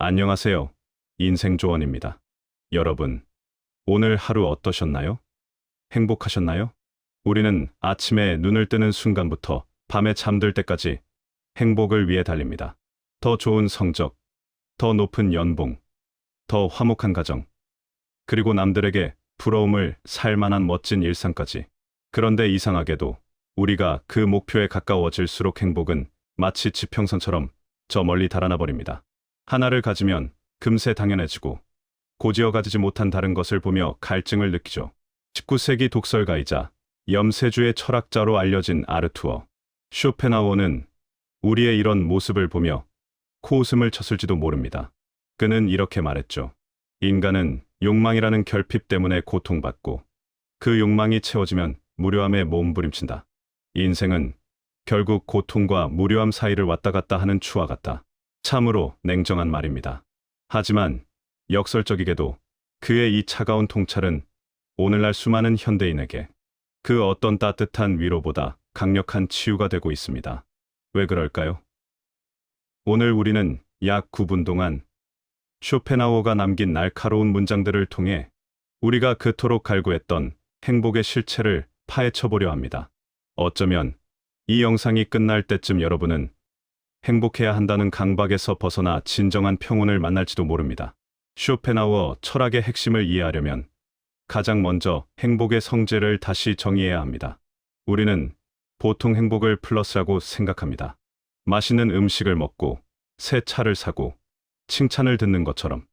안녕하세요. 인생조언입니다. 여러분, 오늘 하루 어떠셨나요? 행복하셨나요? 우리는 아침에 눈을 뜨는 순간부터 밤에 잠들 때까지 행복을 위해 달립니다. 더 좋은 성적, 더 높은 연봉, 더 화목한 가정, 그리고 남들에게 부러움을 살 만한 멋진 일상까지. 그런데 이상하게도 우리가 그 목표에 가까워질수록 행복은 마치 지평선처럼 저 멀리 달아나 버립니다. 하나를 가지면 금세 당연해지고 고지어 가지지 못한 다른 것을 보며 갈증을 느끼죠. 19세기 독설가이자 염세주의 철학자로 알려진 아르투어 쇼펜하우어는 우리의 이런 모습을 보며 코웃음을 쳤을지도 모릅니다. 그는 이렇게 말했죠. 인간은 욕망이라는 결핍 때문에 고통받고 그 욕망이 채워지면 무료함에 몸부림친다. 인생은 결국 고통과 무료함 사이를 왔다 갔다 하는 추와 같다. 참으로 냉정한 말입니다. 하지만 역설적이게도 그의 이 차가운 통찰은 오늘날 수많은 현대인에게 그 어떤 따뜻한 위로보다 강력한 치유가 되고 있습니다. 왜 그럴까요? 오늘 우리는 약 9분 동안 쇼펜하우어가 남긴 날카로운 문장들을 통해 우리가 그토록 갈구했던 행복의 실체를 파헤쳐보려 합니다. 어쩌면 이 영상이 끝날 때쯤 여러분은 행복해야 한다는 강박에서 벗어나 진정한 평온을 만날지도 모릅니다. 쇼펜하우어 철학의 핵심을 이해하려면 가장 먼저 행복의 성질을 다시 정의해야 합니다. 우리는 보통 행복을 플러스라고 생각합니다. 맛있는 음식을 먹고 새 차를 사고 칭찬을 듣는 것처럼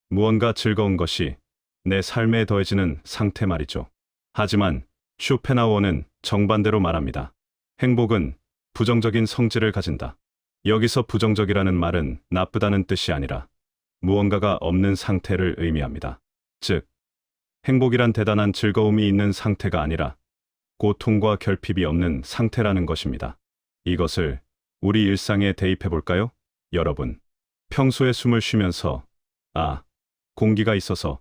무언가 즐거운 것이 내 삶에 더해지는 상태 말이죠. 하지만 쇼펜하우어는 정반대로 말합니다. 행복은 부정적인 성질을 가진다. 여기서 부정적이라는 말은 나쁘다는 뜻이 아니라 무언가가 없는 상태를 의미합니다. 즉, 행복이란 대단한 즐거움이 있는 상태가 아니라 고통과 결핍이 없는 상태라는 것입니다. 이것을 우리 일상에 대입해 볼까요? 여러분, 평소에 숨을 쉬면서 공기가 있어서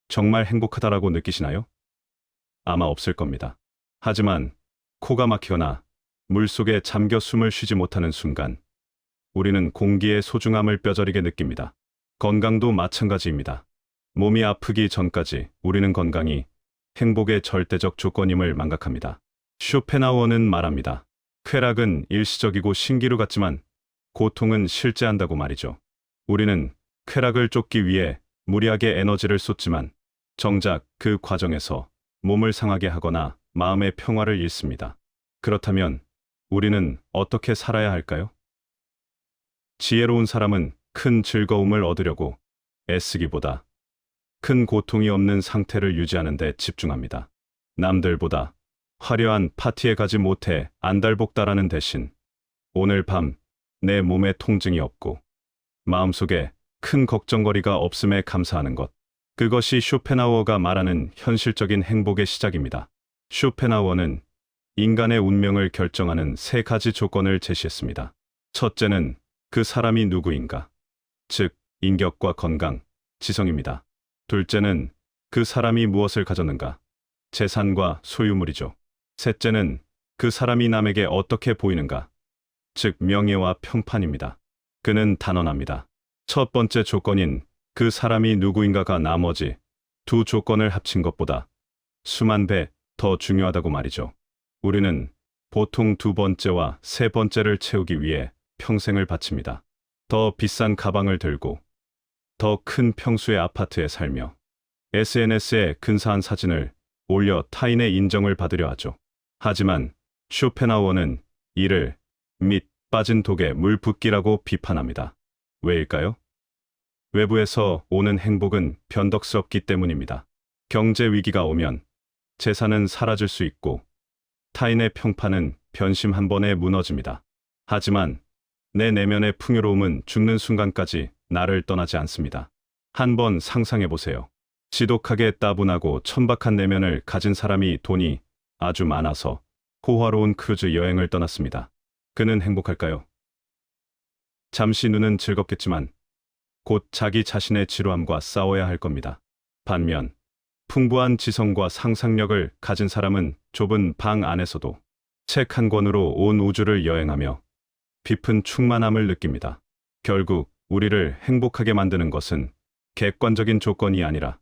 정말 행복하다라고 느끼시나요? 아마 없을 겁니다. 하지만 코가 막히거나 물속에 잠겨 숨을 쉬지 못하는 순간 우리는 공기의 소중함을 뼈저리게 느낍니다. 건강도 마찬가지입니다. 몸이 아프기 전까지 우리는 건강이 행복의 절대적 조건임을 망각합니다. 쇼펜하우어는 말합니다. 쾌락은 일시적이고 신기루 같지만 고통은 실제한다고 말이죠. 우리는 쾌락을 쫓기 위해 무리하게 에너지를 쏟지만 정작 그 과정에서 몸을 상하게 하거나 마음의 평화를 잃습니다. 그렇다면 우리는 어떻게 살아야 할까요? 지혜로운 사람은 큰 즐거움을 얻으려고 애쓰기보다 큰 고통이 없는 상태를 유지하는 데 집중합니다. 남들보다 화려한 파티에 가지 못해 안달복달하는 대신 오늘 밤 내 몸에 통증이 없고 마음속에 큰 걱정거리가 없음에 감사하는 것. 그것이 쇼펜하우어가 말하는 현실적인 행복의 시작입니다. 쇼펜하우어는 인간의 운명을 결정하는 세 가지 조건을 제시했습니다. 첫째는 그 사람이 누구인가, 즉 인격과 건강, 지성입니다. 둘째는 그 사람이 무엇을 가졌는가, 재산과 소유물이죠. 셋째는 그 사람이 남에게 어떻게 보이는가, 즉 명예와 평판입니다. 그는 단언합니다. 첫 번째 조건인 그 사람이 누구인가가 나머지 두 조건을 합친 것보다 수만 배 더 중요하다고 말이죠. 우리는 보통 두 번째와 세 번째를 채우기 위해 평생을 바칩니다. 더 비싼 가방을 들고 더 큰 평수의 아파트에 살며 SNS에 근사한 사진을 올려 타인의 인정을 받으려 하죠. 하지만 쇼펜하우어는 이를 밑 빠진 독에 물 붓기라고 비판합니다. 왜일까요? 외부에서 오는 행복은 변덕스럽기 때문입니다. 경제 위기가 오면 재산은 사라질 수 있고 타인의 평판은 변심 한 번에 무너집니다. 하지만 내 내면의 풍요로움은 죽는 순간까지 나를 떠나지 않습니다. 한번 상상해 보세요. 지독하게 따분하고 천박한 내면을 가진 사람이 돈이 아주 많아서 호화로운 크루즈 여행을 떠났습니다. 그는 행복할까요? 잠시 눈은 즐겁겠지만 곧 자기 자신의 지루함과 싸워야 할 겁니다. 반면 풍부한 지성과 상상력을 가진 사람은 좁은 방 안에서도 책 한 권으로 온 우주를 여행하며 깊은 충만함을 느낍니다. 결국 우리를 행복하게 만드는 것은 객관적인 조건이 아니라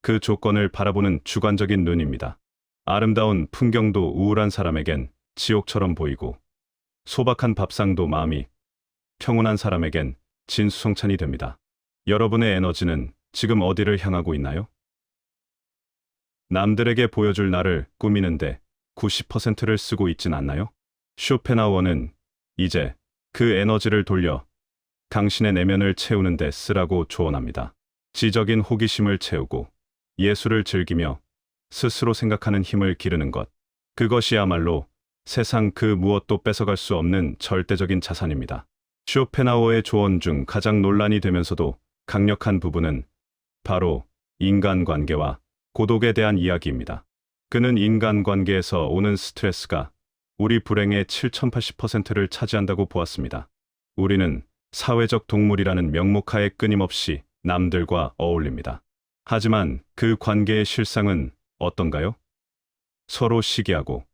그 조건을 바라보는 주관적인 눈입니다. 아름다운 풍경도 우울한 사람에겐 지옥처럼 보이고 소박한 밥상도 마음이 평온한 사람에겐 진수성찬이 됩니다. 여러분의 에너지는 지금 어디를 향하고 있나요? 남들에게 보여줄 나를 꾸미는데 90%를 쓰고 있진 않나요? 쇼펜하우어는 이제 그 에너지를 돌려 당신의 내면을 채우는 데 쓰라고 조언합니다. 지적인 호기심을 채우고 예술을 즐기며 스스로 생각하는 힘을 기르는 것. 그것이야말로 세상 그 무엇도 뺏어갈 수 없는 절대적인 자산입니다. 쇼펜하우어의 조언 중 가장 논란이 되면서도 강력한 부분은 바로 인간관계와 고독에 대한 이야기입니다. 그는 인간관계에서 오는 스트레스가 우리 불행의 7080%를 차지한다고 보았습니다. 우리는 사회적 동물이라는 명목하에 끊임없이 남들과 어울립니다. 하지만 그 관계의 실상은 어떤가요? 서로 시기하고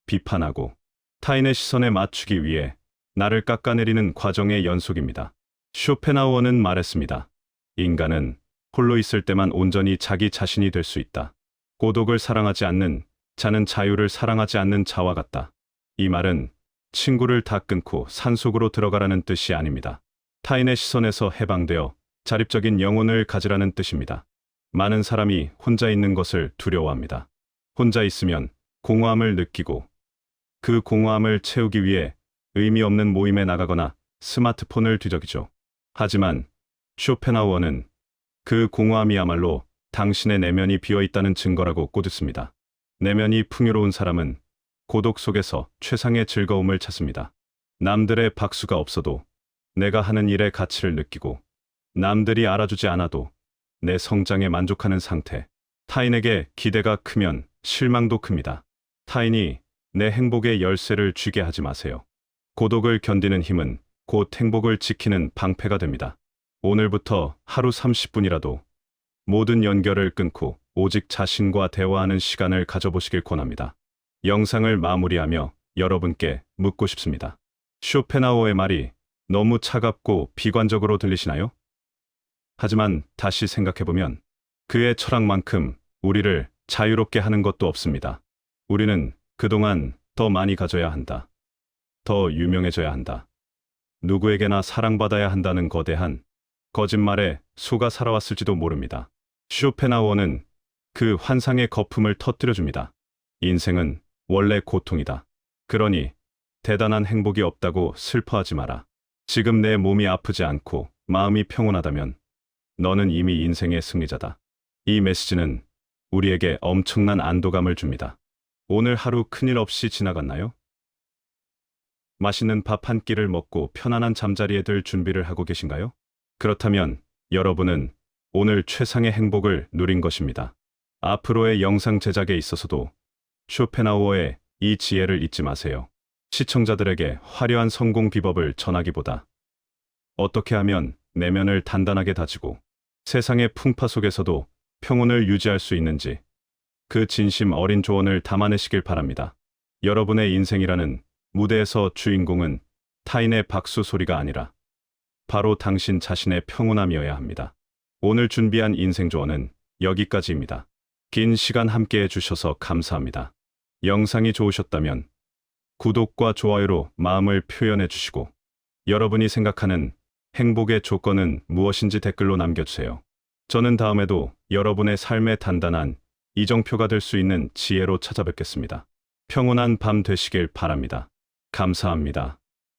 비판하고 타인의 시선에 맞추기 위해 나를 깎아내리는 과정의 연속입니다. 쇼펜하우어는 말했습니다. 인간은 홀로 있을 때만 온전히 자기 자신이 될 수 있다. 고독을 사랑하지 않는 자는 자유를 사랑하지 않는 자와 같다. 이 말은 친구를 다 끊고 산속으로 들어가라는 뜻이 아닙니다. 타인의 시선에서 해방되어 자립적인 영혼을 가지라는 뜻입니다. 많은 사람이 혼자 있는 것을 두려워합니다. 혼자 있으면 공허함을 느끼고 그 공허함을 채우기 위해 의미 없는 모임에 나가거나 스마트폰을 뒤적이죠. 하지만 쇼펜하우어는 그 공허함이야말로 당신의 내면이 비어있다는 증거라고 꼬집습니다. 내면이 풍요로운 사람은 고독 속에서 최상의 즐거움을 찾습니다. 남들의 박수가 없어도 내가 하는 일의 가치를 느끼고 남들이 알아주지 않아도 내 성장에 만족하는 상태. 타인에게 기대가 크면 실망도 큽니다. 타인이 내 행복의 열쇠를 쥐게 하지 마세요. 고독을 견디는 힘은 곧 행복을 지키는 방패가 됩니다. 오늘부터 하루 30분이라도 모든 연결을 끊고 오직 자신과 대화하는 시간을 가져보시길 권합니다. 영상을 마무리하며 여러분께 묻고 싶습니다. 쇼펜하우어의 말이 너무 차갑고 비관적으로 들리시나요? 하지만 다시 생각해보면 그의 철학만큼 우리를 자유롭게 하는 것도 없습니다. 우리는 그동안 더 많이 가져야 한다. 더 유명해져야 한다. 누구에게나 사랑받아야 한다는 거대한 거짓말에 속아 살아왔을지도 모릅니다. 쇼펜하우어는 그 환상의 거품을 터뜨려줍니다. 인생은 원래 고통이다. 그러니 대단한 행복이 없다고 슬퍼하지 마라. 지금 내 몸이 아프지 않고 마음이 평온하다면 너는 이미 인생의 승리자다. 이 메시지는 우리에게 엄청난 안도감을 줍니다. 오늘 하루 큰일 없이 지나갔나요? 맛있는 밥 한 끼를 먹고 편안한 잠자리에 들 준비를 하고 계신가요? 그렇다면 여러분은 오늘 최상의 행복을 누린 것입니다. 앞으로의 영상 제작에 있어서도 쇼펜하우어의 이 지혜를 잊지 마세요. 시청자들에게 화려한 성공 비법을 전하기보다 어떻게 하면 내면을 단단하게 다지고 세상의 풍파 속에서도 평온을 유지할 수 있는지 그 진심 어린 조언을 담아내시길 바랍니다. 여러분의 인생이라는 무대에서 주인공은 타인의 박수 소리가 아니라 바로 당신 자신의 평온함이어야 합니다. 오늘 준비한 인생 조언은 여기까지입니다. 긴 시간 함께해 주셔서 감사합니다. 영상이 좋으셨다면 구독과 좋아요로 마음을 표현해 주시고 여러분이 생각하는 행복의 조건은 무엇인지 댓글로 남겨주세요. 저는 다음에도 여러분의 삶의 단단한 이정표가 될 수 있는 지혜로 찾아뵙겠습니다. 평온한 밤 되시길 바랍니다. 감사합니다.